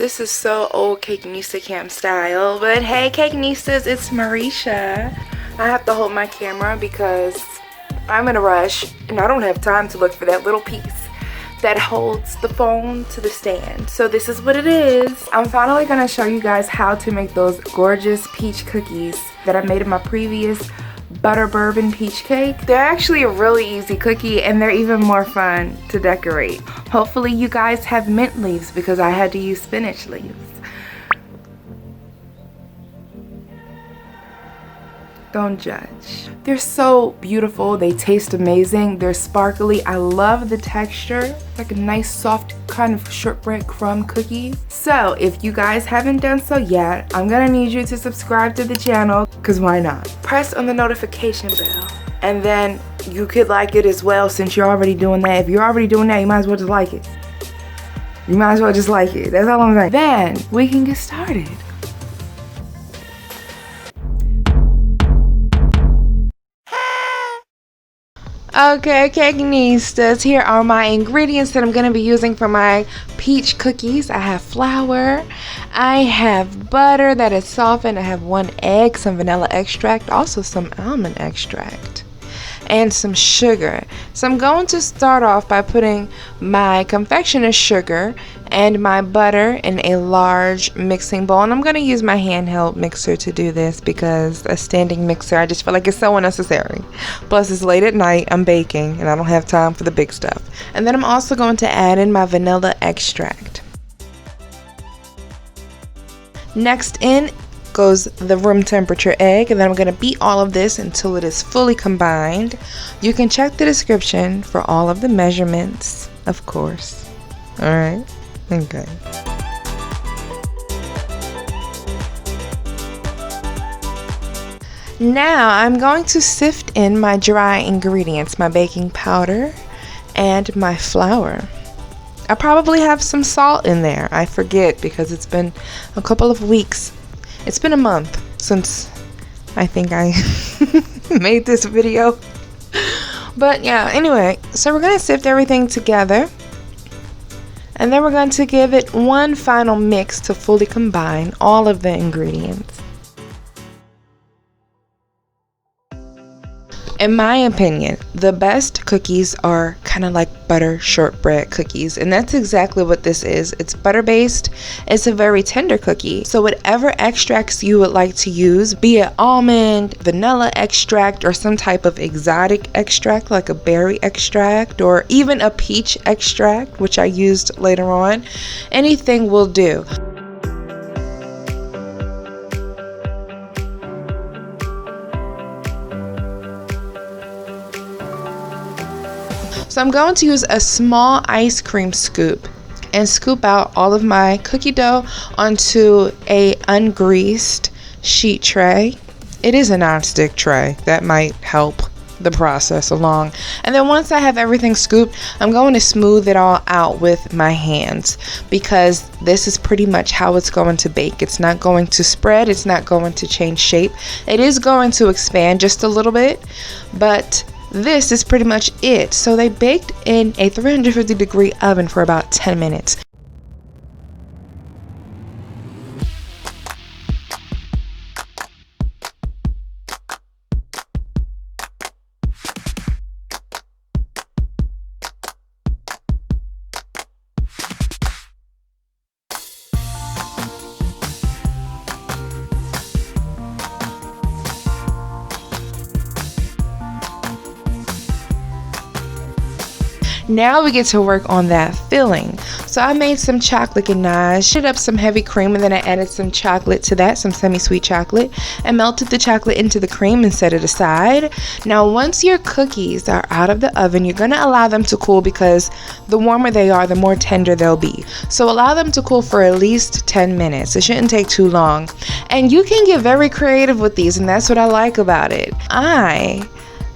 This is so old Cakeista camp style, but hey Cakeistas, it's Marisha. I have to hold my camera because I'm in a rush and I don't have time to look for that little piece that holds the phone to the stand. So this is what it is. I'm finally gonna show you guys how to make those gorgeous peach cookies that I made in my previous butter bourbon peach cake. They're actually a really easy cookie and they're even more fun to decorate. Hopefully you guys have mint leaves because I had to use spinach leaves. Don't judge. They're so beautiful. They taste amazing. They're sparkly. I love the texture. Like a nice soft kind of shortbread crumb cookie. So if you guys haven't done so yet, I'm gonna need you to subscribe to the channel, because why not? Press on the notification bell. And then you could like it as well since you're already doing that. If you're already doing that, you might as well just like it. You might as well just like it. That's all I'm saying. Then we can get started. Okay, Cakeistas, here are my ingredients that I'm going to be using for my peach cookies. I have flour, I have butter that is softened, I have 1 egg, some vanilla extract, also some almond extract, and some sugar. So I'm going to start off by putting my confectioner's sugar and my butter in a large mixing bowl, and I'm going to use my handheld mixer to do this because a standing mixer, I just feel like it's so unnecessary. Plus it's late at night, I'm baking, and I don't have time for the big stuff. And then I'm also going to add in my vanilla extract. Next in goes the room temperature egg, and then I'm going to beat all of this until it is fully combined. You can check the description for all of the measurements, of course. Alright, okay. Now I'm going to sift in my dry ingredients, my baking powder and my flour. I probably have some salt in there. I forget because it's been a couple of weeks. It's been a month since I think I made this video. But yeah, anyway, so we're going to sift everything together. And then we're going to give it one final mix to fully combine all of the ingredients. In my opinion, the best cookies are kind of like butter shortbread cookies, and that's exactly what this is. It's butter based. It's a very tender cookie. So whatever extracts you would like to use, be it almond, vanilla extract, or some type of exotic extract like a berry extract or even a peach extract, which I used later on, anything will do. So I'm going to use a small ice cream scoop and scoop out all of my cookie dough onto a ungreased sheet tray. It is a non-stick tray. That might help the process along. And then once I have everything scooped, I'm going to smooth it all out with my hands because this is pretty much how it's going to bake. It's not going to spread. It's not going to change shape. It is going to expand just a little bit, but this is pretty much it. So they baked in a 350-degree oven for about 10 minutes. Now we get to work on that filling. So I made some chocolate ganache, shit up some heavy cream, and then I added some chocolate to that, some semi-sweet chocolate, and melted the chocolate into the cream and set it aside. Now once your cookies are out of the oven, you're going to allow them to cool because the warmer they are, the more tender they'll be. So allow them to cool for at least 10 minutes. It shouldn't take too long. And you can get very creative with these, and that's what I like about it. I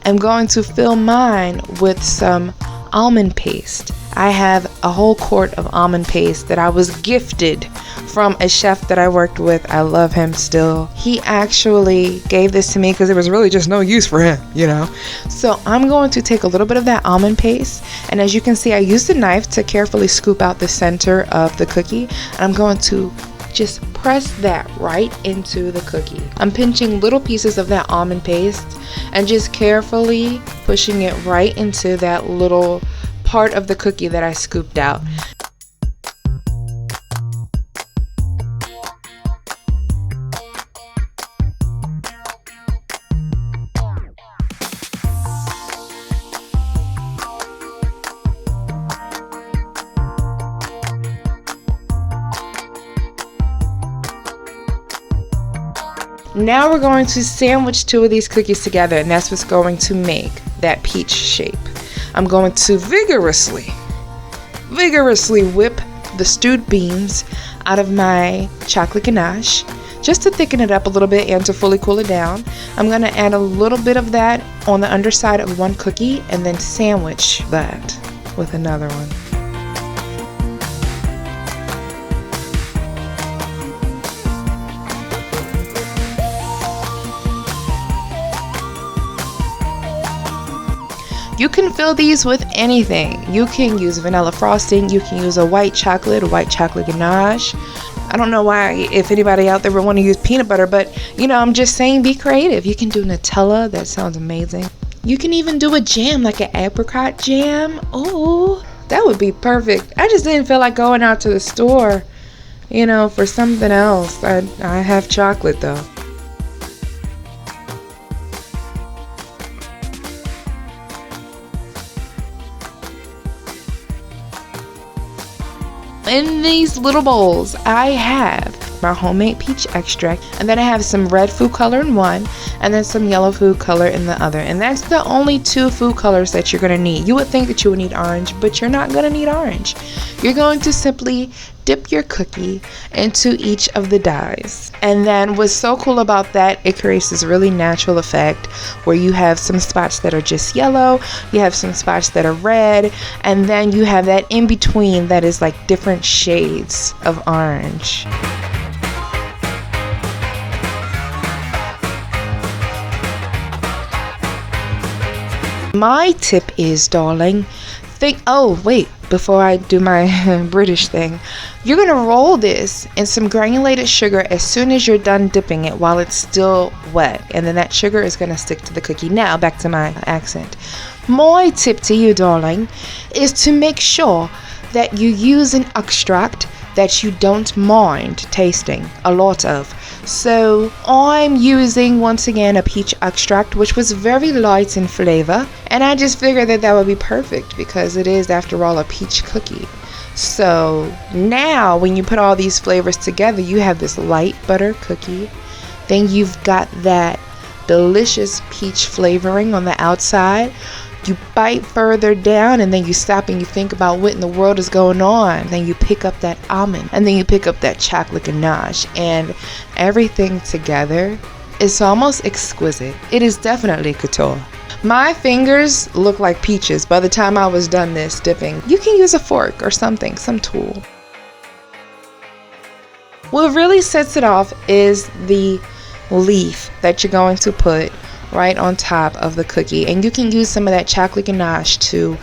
am going to fill mine with some almond paste. I have a whole quart of almond paste that I was gifted from a chef that I worked with. I love him still. He actually gave this to me because there was really just no use for him, you know. So I'm going to take a little bit of that almond paste, and as you can see, I used a knife to carefully scoop out the center of the cookie, and I'm going to just press that right into the cookie. I'm pinching little pieces of that almond paste and just carefully pushing it right into that little part of the cookie that I scooped out. Now we're going to sandwich two of these cookies together, and that's what's going to make that peach shape. I'm going to vigorously whip the stewed beans out of my chocolate ganache just to thicken it up a little bit and to fully cool it down. I'm going to add a little bit of that on the underside of one cookie and then sandwich that with another one. You can fill these with anything. You can use vanilla frosting. You can use a white chocolate ganache. I don't know why, if anybody out there would want to use peanut butter, but you know, I'm just saying, be creative. You can do Nutella. That sounds amazing. You can even do a jam, like an apricot jam. Oh, that would be perfect. I just didn't feel like going out to the store, you know, for something else. I have chocolate though. In these little bowls, I have my homemade peach extract, and then I have some red food color in one, and then some yellow food color in the other. And that's the only two food colors that you're going to need. You would think that you would need orange, but you're not going to need orange. You're going to simply dip your cookie into each of the dyes. And then what's so cool about that, it creates this really natural effect where you have some spots that are just yellow, you have some spots that are red, and then you have that in between that is like different shades of orange. My tip is, darling, before I do my British thing, you're going to roll this in some granulated sugar as soon as you're done dipping it while it's still wet, and then that sugar is going to stick to the cookie. Now back to my accent. My tip to you, darling, is to make sure that you use an extract that you don't mind tasting a lot of. So I'm using, once again, a peach extract, which was very light in flavor, and I just figured that would be perfect because it is, after all, a peach cookie. So now when you put all these flavors together, you have this light butter cookie, then you've got that delicious peach flavoring on the outside. You bite further down, and then you stop and you think about what in the world is going on. Then you pick up that almond, and then you pick up that chocolate ganache, and everything together is almost exquisite. It is definitely couture. My fingers look like peaches by the time I was done this dipping. You can use a fork or something, some tool. What really sets it off is the leaf that you're going to put right on top of the cookie, and you can use some of that chocolate ganache to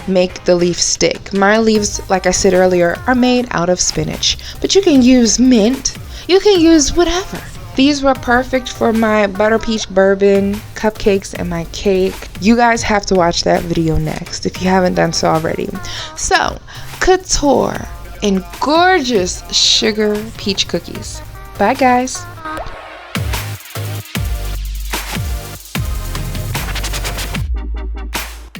make the leaf stick. My leaves, like I said earlier, are made out of spinach, but you can use mint, you can use whatever. These were perfect for my butter peach bourbon cupcakes and my cake. You guys have to watch that video next if you haven't done so already. So, couture in gorgeous sugar peach cookies. Bye guys.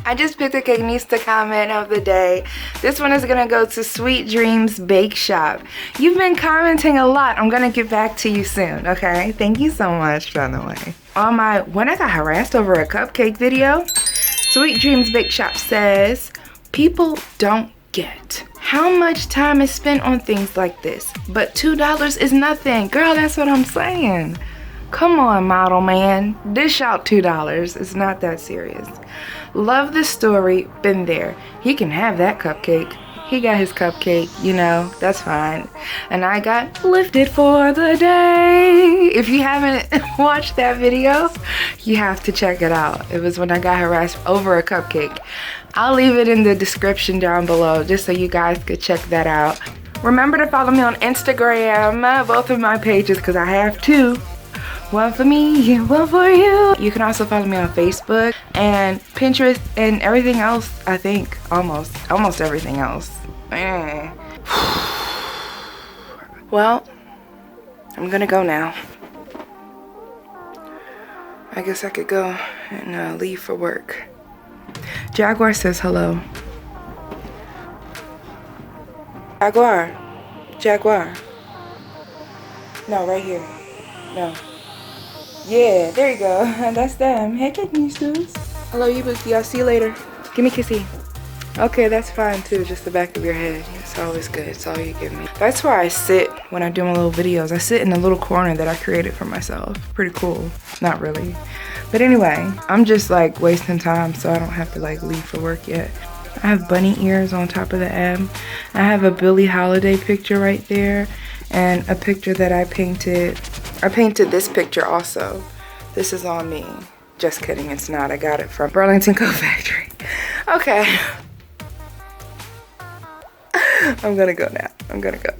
I just picked a Cakeista comment of the day. This one is gonna go to Sweet Dreams Bake Shop. You've been commenting a lot. I'm gonna get back to you soon, okay? Thank you so much, by the way. On my When I Got Harassed Over a Cupcake video, Sweet Dreams Bake Shop says, people don't get how much time is spent on things like this, but $2 is nothing. Girl, that's what I'm saying. Come on, model man. Dish out $2. It's not that serious. Love the story. Been there. He can have that cupcake. He got his cupcake, you know, that's fine. And I got lifted for the day. If you haven't watched that video, you have to check it out. It was when I got harassed over a cupcake. I'll leave it in the description down below just so you guys could check that out. Remember to follow me on Instagram, both of my pages, because I have two. One for me, one for you. You can also follow me on Facebook and Pinterest and everything else, I think. Almost everything else. Well, I'm gonna go now. I guess I could go and leave for work. Jaguar says hello. Jaguar. Jaguar. No, right here. No. Yeah, there you go. That's them. Hey, Kitchenaid. Hello, you Bookie. I'll see you later. Give me a kissy. Okay, that's fine too. Just the back of your head. It's always good. It's all you give me. That's where I sit when I do my little videos. I sit in a little corner that I created for myself. Pretty cool. Not really. But anyway, I'm just like wasting time so I don't have to like leave for work yet. I have bunny ears on top of the M. I have a Billie Holiday picture right there. And a picture that I painted. I painted this picture also. This is on me. Just kidding, it's not. I got it from Burlington Coat Factory. Okay. I'm gonna go now. I'm gonna go.